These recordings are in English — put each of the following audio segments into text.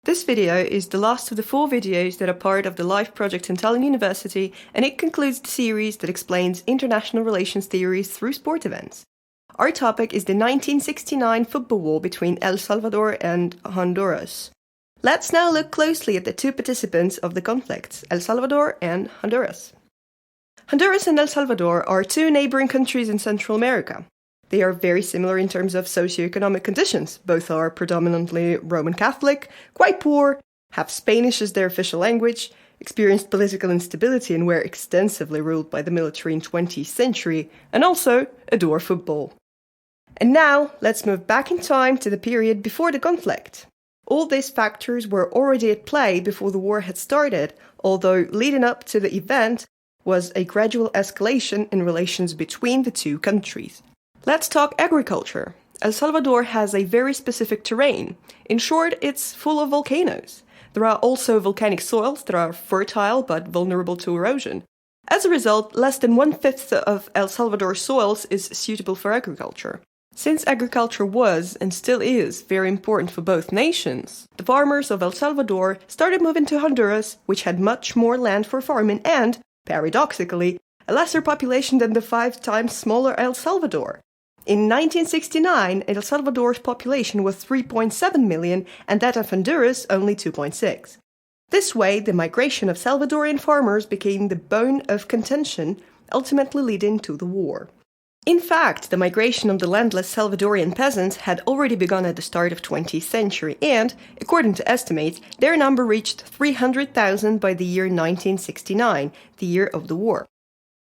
This video is the last of the 4 videos that are part of the live project in Tallinn University, and it concludes the series that explains international relations theories through sport events. Our topic is the 1969 football war between El Salvador and Honduras. Let's now look closely at the 2 participants of the conflicts, El Salvador and Honduras. Honduras and El Salvador are 2 neighboring countries in Central America. They are very similar in terms of socioeconomic conditions. Both are predominantly Roman Catholic, quite poor, have Spanish as their official language, experienced political instability and were extensively ruled by the military in the 20th century, and also adore football. And now, let's move back in time to the period before the conflict. All these factors were already at play before the war had started, although leading up to the event was a gradual escalation in relations between the 2 countries. Let's talk agriculture. El Salvador has a very specific terrain. In short, it's full of volcanoes. There are also volcanic soils that are fertile but vulnerable to erosion. As a result, less than 1/5 of El Salvador's soils is suitable for agriculture. Since agriculture was, and still is, very important for both nations, the farmers of El Salvador started moving to Honduras, which had much more land for farming and, paradoxically, a lesser population than the 5 times smaller El Salvador. In 1969, El Salvador's population was 3.7 million and that of Honduras only 2.6. This way, the migration of Salvadorian farmers became the bone of contention, ultimately leading to the war. In fact, the migration of the landless Salvadorian peasants had already begun at the start of the 20th century and, according to estimates, their number reached 300,000 by the year 1969, the year of the war.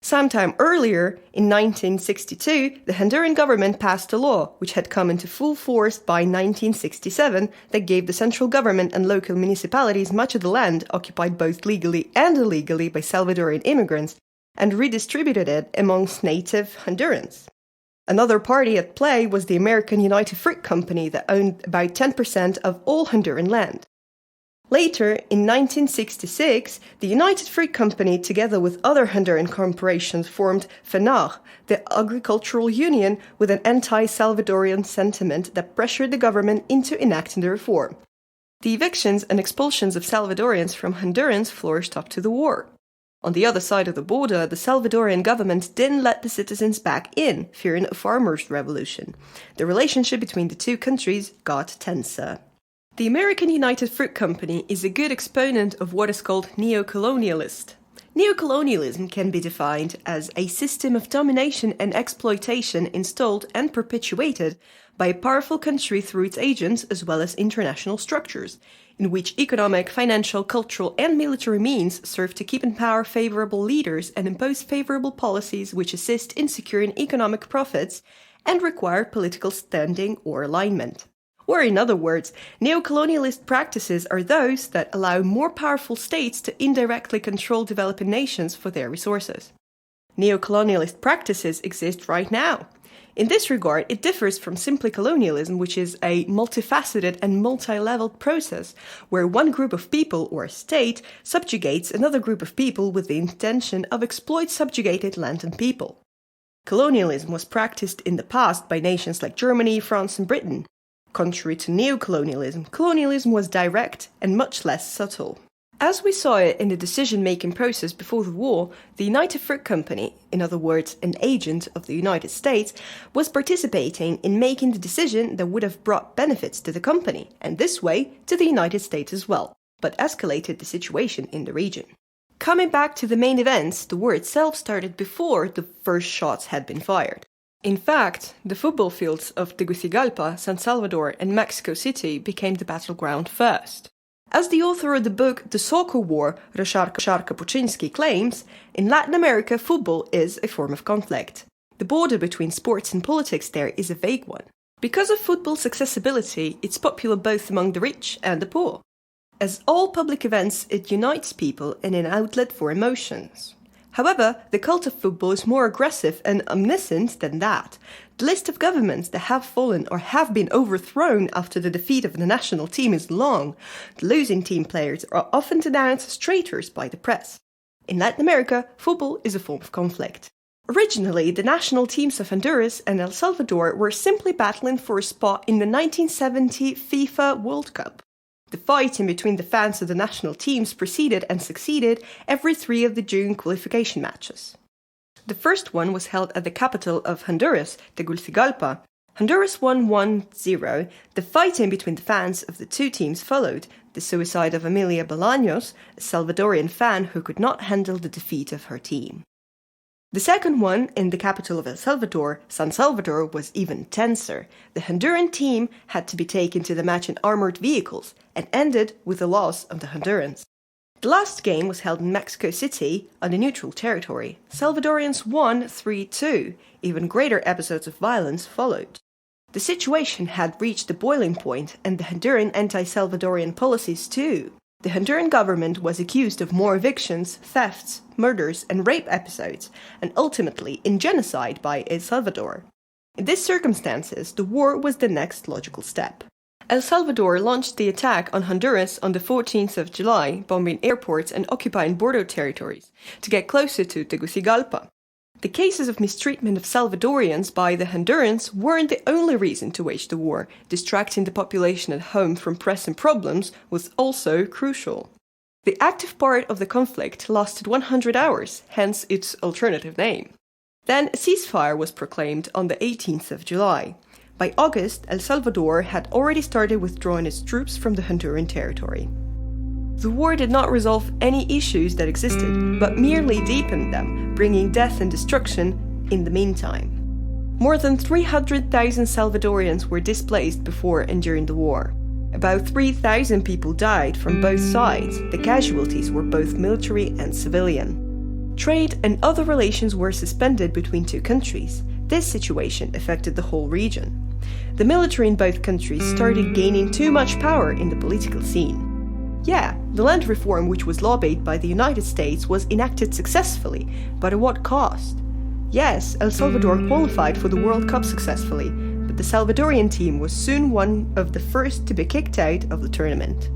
Sometime earlier, in 1962, the Honduran government passed a law, which had come into full force by 1967, that gave the central government and local municipalities much of the land occupied both legally and illegally by Salvadorian immigrants, and redistributed it amongst native Hondurans. Another party at play was the American United Fruit Company that owned about 10% of all Honduran land. Later, in 1966, the United Fruit Company, together with other Honduran corporations, formed FENAR, the agricultural union, with an anti-Salvadorian sentiment that pressured the government into enacting the reform. The evictions and expulsions of Salvadorians from Hondurans flourished up to the war. On the other side of the border, the Salvadorian government didn't let the citizens back in, fearing a farmers' revolution. The relationship between the 2 countries got tenser. The American United Fruit Company is a good exponent of what is called neo-colonialist. Neo-colonialism can be defined as a system of domination and exploitation installed and perpetuated by a powerful country through its agents as well as international structures, in which economic, financial, cultural, and military means serve to keep in power favorable leaders and impose favorable policies which assist in securing economic profits and require political standing or alignment. Or in other words, neo-colonialist practices are those that allow more powerful states to indirectly control developing nations for their resources. Neo-colonialist practices exist right now. In this regard, it differs from simply colonialism, which is a multifaceted and multi-leveled process where one group of people or a state subjugates another group of people with the intention of exploit subjugated land and people. Colonialism was practiced in the past by nations like Germany, France, and Britain. Contrary to neo-colonialism, colonialism was direct and much less subtle. As we saw it in the decision-making process before the war, the United Fruit Company, in other words, an agent of the United States, was participating in making the decision that would have brought benefits to the company, and this way to the United States as well, but escalated the situation in the region. Coming back to the main events, the war itself started before the first shots had been fired. In fact, the football fields of Tegucigalpa, San Salvador, and Mexico City became the battleground first. As the author of the book The Soccer War, Ryszard Kapuczynski, claims, in Latin America football is a form of conflict. The border between sports and politics there is a vague one. Because of football's accessibility, it's popular both among the rich and the poor. As all public events, it unites people in an outlet for emotions. However, the cult of football is more aggressive and omniscient than that. The list of governments that have fallen or have been overthrown after the defeat of the national team is long. The losing team players are often denounced as traitors by the press. In Latin America, football is a form of conflict. Originally, the national teams of Honduras and El Salvador were simply battling for a spot in the 1970 FIFA World Cup. The fight in between the fans of the national teams preceded and succeeded every 3 of the June qualification matches. The first one was held at the capital of Honduras, Tegucigalpa. Honduras won 1-0. The fighting between the fans of the 2 teams followed. The suicide of Emilia Bolaños, a Salvadorian fan who could not handle the defeat of her team. The second one, in the capital of El Salvador, San Salvador, was even tenser. The Honduran team had to be taken to the match in armored vehicles and ended with the loss of the Hondurans. The last game was held in Mexico City on the neutral territory. Salvadorians won 3-2. Even greater episodes of violence followed. The situation had reached the boiling point, and the Honduran anti-Salvadorian policies too. The Honduran government was accused of more evictions, thefts, murders, and rape episodes, and ultimately in genocide by El Salvador. In these circumstances, the war was the next logical step. El Salvador launched the attack on Honduras on the 14th of July, bombing airports and occupying border territories, to get closer to Tegucigalpa. The cases of mistreatment of Salvadorians by the Hondurans weren't the only reason to wage the war. Distracting the population at home from present problems was also crucial. The active part of the conflict lasted 100 hours, hence its alternative name. Then a ceasefire was proclaimed on the 18th of July. By August, El Salvador had already started withdrawing its troops from the Honduran territory. The war did not resolve any issues that existed, but merely deepened them, bringing death and destruction in the meantime. More than 300,000 Salvadorians were displaced before and during the war. About 3,000 people died from both sides. The casualties were both military and civilian. Trade and other relations were suspended between 2 countries. This situation affected the whole region. The military in both countries started gaining too much power in the political scene. Yeah, the land reform which was lobbied by the United States was enacted successfully, but at what cost? Yes, El Salvador qualified for the World Cup successfully, but the Salvadorian team was soon one of the first to be kicked out of the tournament.